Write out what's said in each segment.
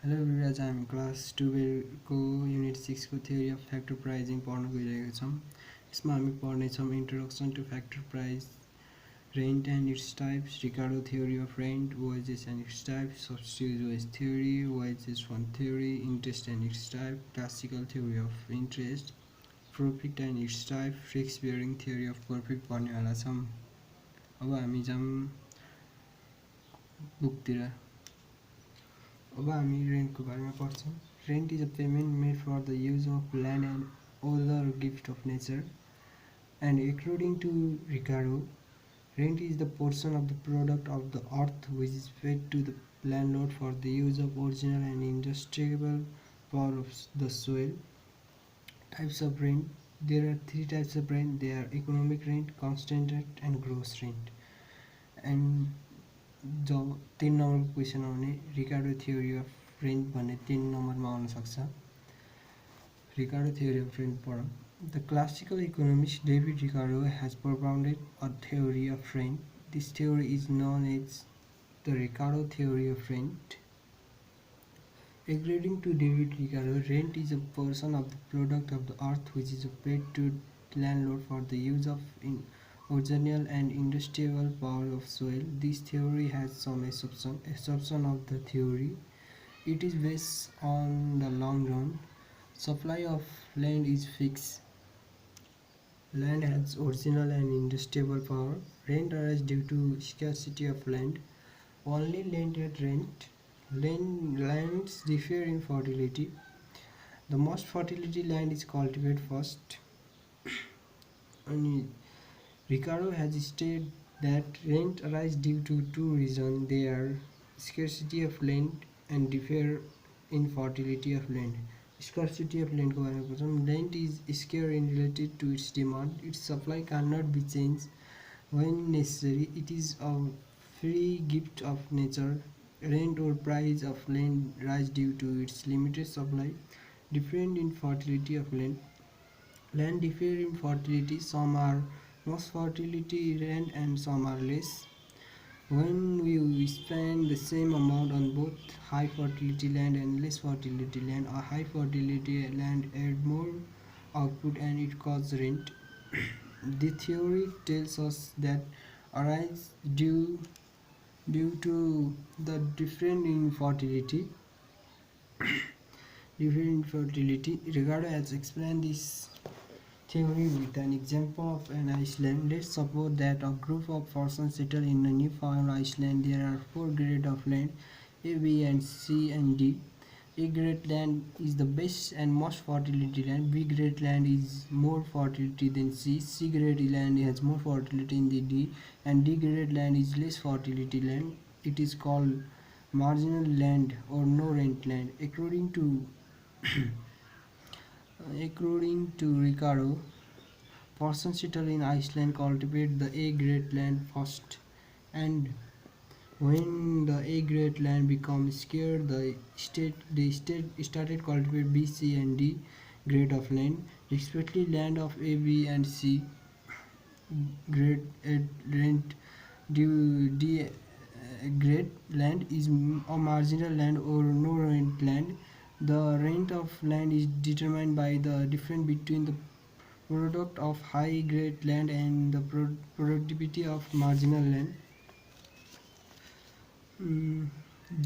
Hello विराज, हामी class 12 को unit 6 को थ्योरी अफ फ्याक्टर प्राइजिङ पढ्न गइरहेका छौँ। यसमा हामी पढ्नेछौँ introduction to factor price, rent and its types, Ricardo theory of rent, wages and its types, substitute wage theory, wages fund theory, interest and its type, classical theory of interest, profit and its type, risk bearing theory of profit पढ्नेवाला छौँ। अब हामी जाउँ बुकतिर। अब हामी रेन्टको बारेमा पढ्छौँ। Rent is a payment made for the use of land and other gift of nature end according to Ricardo, rent is the portion of the product of the earth which is paid to the landlord for the use of original and indestructible power of the soil. Types of rent. There are three types of rent. They are economic rent, constant rent and gross rent. And जब 3 नम्बरको question आउने रिकार्डो theory of rent भन्ने 3 नम्बरमा आउन सक्छ। रिकार्डो theory of rent पढौँ। The classical economist David Ricardo has propounded a theory of rent. This theory is known as the Ricardo theory of rent. According to David Ricardo, rent is a portion of the product of the earth which is paid to landlord for the use of original and industrial power of soil. This theory has some exception of the theory. It is based on the long run. Supply of land is fixed. Land has original and industrial power. Rent arises due to scarcity of land. Only land at rent. Lands differ in fertility. The most fertility land is cultivated first. And Ricardo has stated that rent arises due to two reasons. They are scarcity of land and differ in fertility of land. Scarcity of land को बारेमा पढ्छौँ। Land is scarce in related to its demand. Its supply cannot be changed when necessary. It is a free gift of nature. Rent or price of land rise due to its limited supply. Different in fertility of land. Land differ in fertility. Some are most fertility land and some are less. When we spend the same amount on both high fertility land and less fertility land, a high fertility land add more output and it causes rent. The theory tells us that arise due to the difference in fertility. Ricardo has explained this theory with an example of an Iceland. Let's suppose that a group of persons settle in a Newfoundland Iceland. There are 4 grades of land, A, B, and C and D. A grade land is the best and most fertility land. B grade land is more fertility than C. C grade land has more fertility in the D, and D grade land is less fertility land. It is called marginal land or no rent land. According to Ricardo, persons settled in Iceland cultivate the A grade land first, and when the A grade land becomes scarce, the state started cultivate B, C, and D grade of land, respectively. Land of A, B, and C grade at rent due D grade land is a marginal land or no rent land. The rent of land is determined by the difference between the product of high grade land and the productivity of marginal land.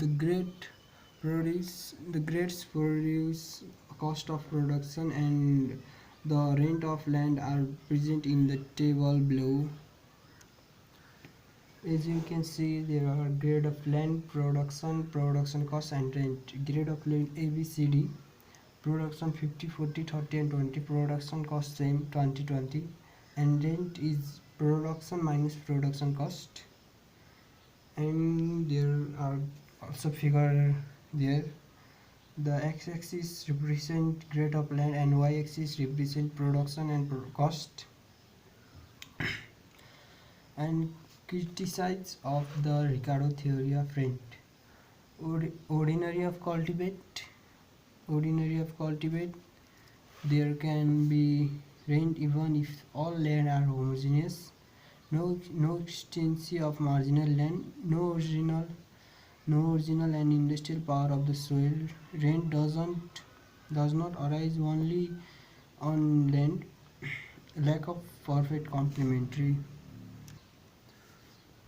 The grades produce cost of production and the rent of land are present in the table below. As you can see, there are grade of land, production cost and rent. Grade of land A, B, C, D. Production 50, 40, 30 and 20. Production cost same 20, 20. And rent is production minus production cost. And there are also figure there. The x-axis represent grade of land and y-axis represent production and cost. And criticize of the Ricardo theory of rent. Ordinary of cultivate. There can be rent even if all land are homogeneous. No extension of marginal land. No original no original and industrial power of the soil. Rent does not arise only on land. Lack of perfect complementary.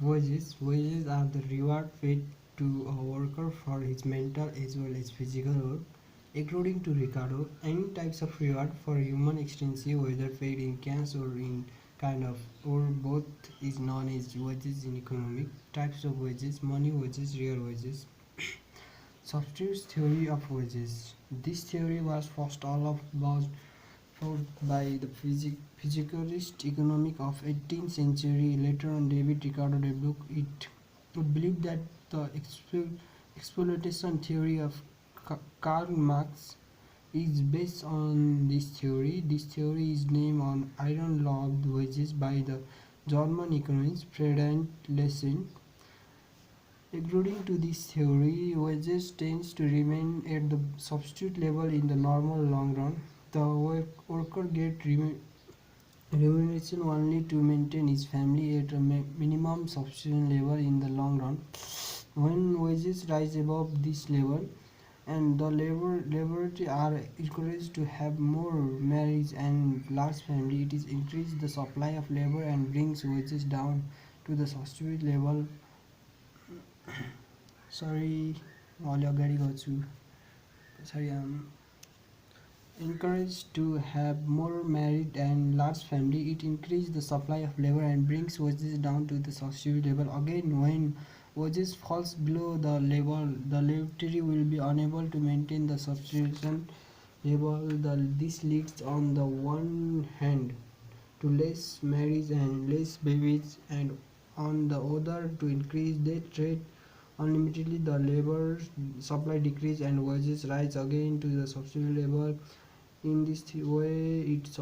Wages are the reward paid to a worker for his mental as well as physical work. According to Ricardo, any types of reward for human existence, whether paid in cash or in kind of or both, is known as wages in economic. Types of wages: money wages, real wages. Substitutes theory of wages. This theory was first all about by the physicalist economic of 18th century. Later on, David Ricardo developed it. He believed that the exploitation theory of Karl Marx is based on this theory. This theory is named on iron law of the wages by the German economist Friedrich Lessing. According to this theory, wages tends to remain at the substitute level in the normal long run. The worker gets remuneration only to maintain his family at a minimum subsistence level in the long run. When wages rise above this level and the laborers are encouraged to have more marriage and large family, it is increase the supply of labor and brings wages down to the substitute level. Sorry, all your gary got you. Sorry, encouraged to have more married and large family, it increases the supply of labor and brings wages down to the substitute level. Again, when wages falls below the level, the laboratory will be unable to maintain the substitution level. This leads on the one hand to less marriage and less babies, and on the other to increase death rate unlimitedly. The labor supply decrease and wages rise again to the substitute level. In this way, it's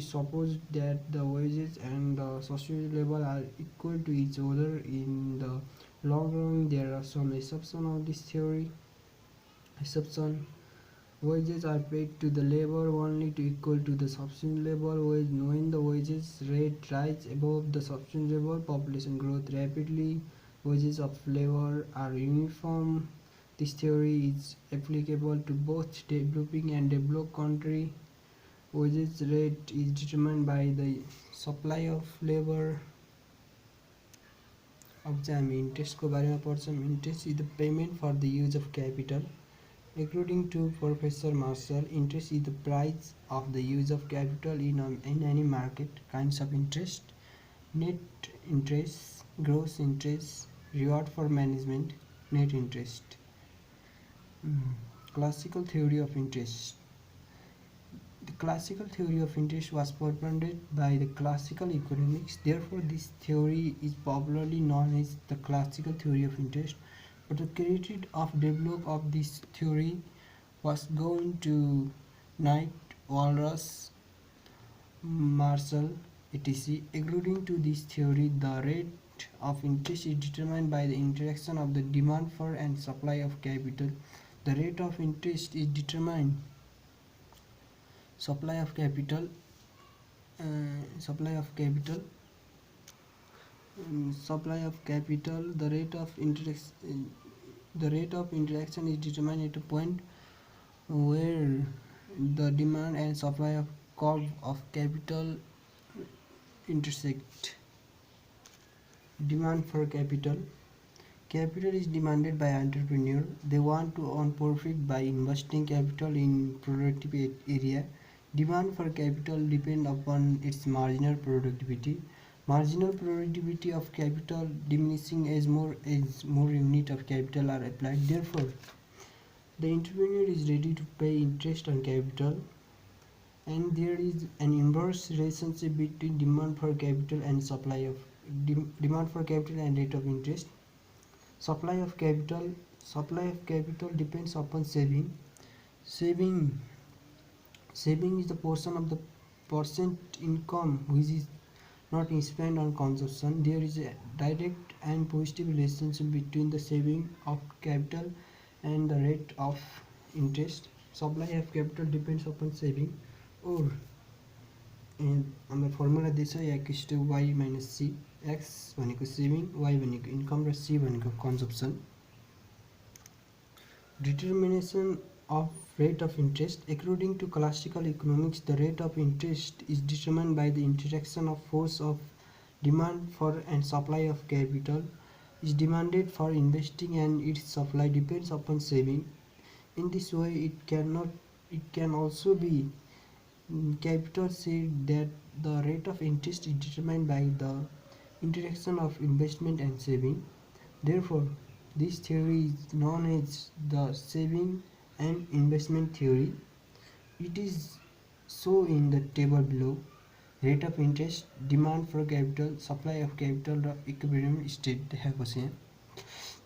supposed that the wages and the social level are equal to each other in the long run. There are some exceptions of this theory. Exception: wages are paid to the labor only to equal to the subsistence level. When the wages rate rise above the subsistence level, population growth rapidly. Wages of labor are uniform. This theory is applicable to both developing and developed countries. Wages rate is determined by the supply of labor. अब चाहिँ हामी इन्ट्रेस्टको बारेमा पढ्छौँ. Interest is the payment for the use of capital. According to Professor Marshall, interest is the price of the use of capital in any market. Kinds of interest: net interest, gross interest, reward for management, net interest. Classical theory of interest. The classical theory of interest was propounded by the classical economics. Therefore, this theory is popularly known as the classical theory of interest. But the credit of development of this theory was going to Knight, Walras, Marshall, etc. According to this theory, the rate of interest is determined by the interaction of the demand for and supply of capital. The rate of interest is determined supply of capital supply of capital the rate of interaction is determined at a point where the demand and supply of curve of capital intersect. Demand for capital. Capital is demanded by entrepreneurs. They want to earn profit by investing capital in productive area. Demand for capital depends upon its marginal productivity. Marginal productivity of capital diminishing as more units of capital are applied. Therefore, the entrepreneur is ready to pay interest on capital, and there is an inverse relationship between demand for capital and supply of demand for capital and rate of interest. Supply of capital depends upon saving. Saving is the portion of the percent income which is not spent on consumption. There is a direct and positive relationship between the saving of capital and the rate of interest. Supply of capital depends upon saving, or हाम्रो formula दिएछ x to y minus c. x भनेको saving, y भनेको income र c भनेको consumption. Determination of rate of interest. According to classical economics, the rate of interest is determined by the interaction of force of demand for and supply of capital is demanded for investing and its supply depends upon saving. In this way, it can also be capital said that the rate of interest is determined by the interaction of investment and saving. Therefore, this theory is known as the saving and investment theory. It is so in the table below. Rate of interest, demand for capital, supply of capital र equilibrium state देखाएको छ यहाँ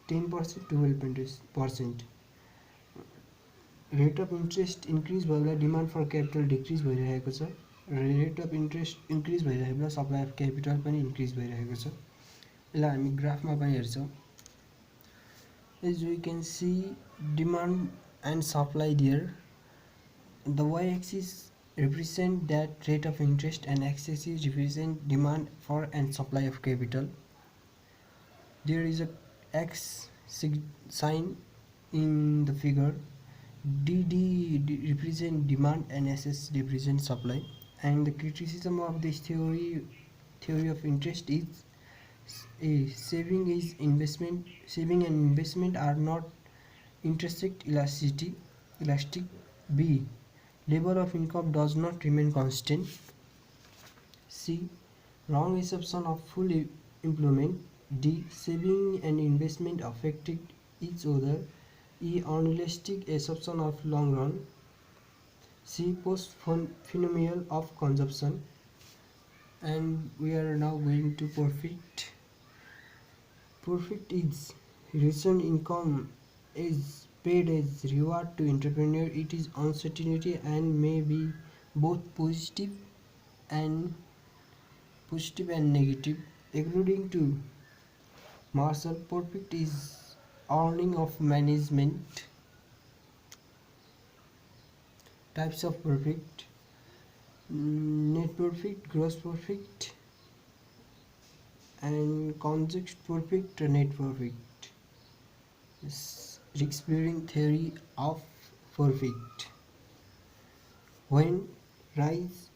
10% 12%. Rate of interest increase भएर demand for capital decrease भइरहेको छ र rate of interest increase भइरहेको बेला सप्लाई अफ क्यापिटल पनि इन्क्रिज भइरहेको छ. यसलाई हामी ग्राफमा पनि हेर्छौँ. As we can see demand and supply there. The y-axis represent that rate of interest and x-axis represent demand for and supply of capital. There is a x sign in the figure. DD represent demand and SS represent supply. And the criticism of this theory of interest is A. Saving and investment are not intersect elastic. B. Level of income does not remain constant. C. Wrong assumption of full employment. D. Saving and investment affected each other. E. Unrealistic assumption of long run. C. Post phenomenon of consumption. And we are now going to profit. Profit is recent income is paid as reward to entrepreneur. It is uncertainty and may be both positive and negative. According to Marshall, profit is earning of management. Types of profit: net profit, gross profit, and conjugate profit, net profit. Risk bearing theory of profit. When rise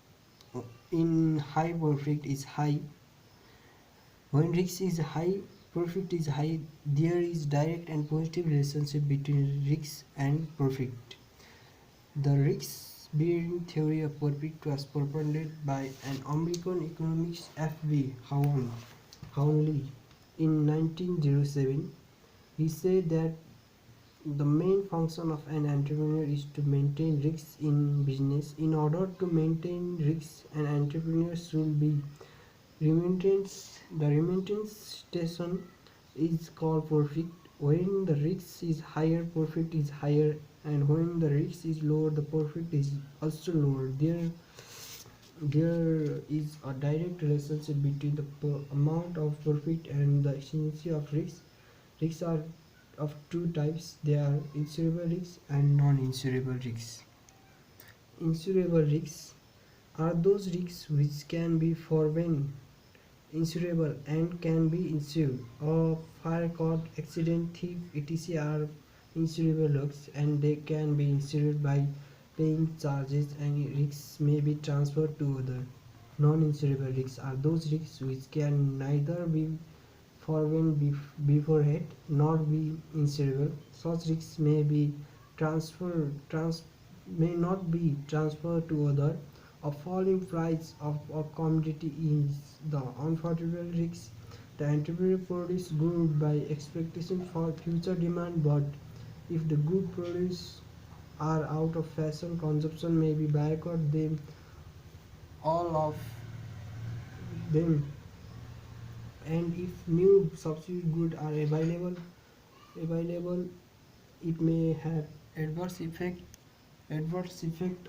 in high, profit is high. When risk is high, profit is high. There is direct and positive relationship between risk and profit. The risk bearing theory of profit was propounded by an American economist F.V. Howley in 1907. He said that the main function of an entrepreneur is to maintain risks in business. In order to maintain risks, an entrepreneur should be remittance. The remittance station is called profit. When the risk is higher, profit is higher, and when the risk is lower, the profit is also lower. There is a direct relationship between the amount of profit and the efficiency of risk. Risks are of two types. They are insurable risks and non-insurable risks. Insurable risks are those risks which can be foreseen, insurable, and can be insured. A fire, cut, accident, thief, etc. are insurable risks, and they can be insured by paying charges, and risks may be transferred to other. Non-insurable risks are those risks which can neither be foreseen beforehand nor be insurable. Such risks may not be transferred to other. A falling price of a commodity is the unforgivable risk. The entrepreneur produces goods by expectation for future demand, but if the goods produced are out of fashion, consumption may be boycott them, all of them, and if new substitute goods are available, it may have adverse effect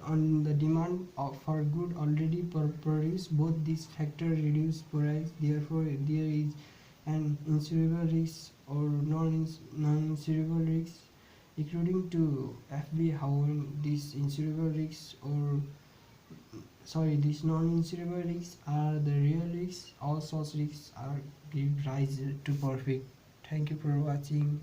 on the demand for good already produced. Both these factors reduce price. Therefore, there is an insurable risk or non-insurable risk. According to F.B. Howell, these non-insurable risks are the real risks. All such risks are give rise to profit. Thank you for watching.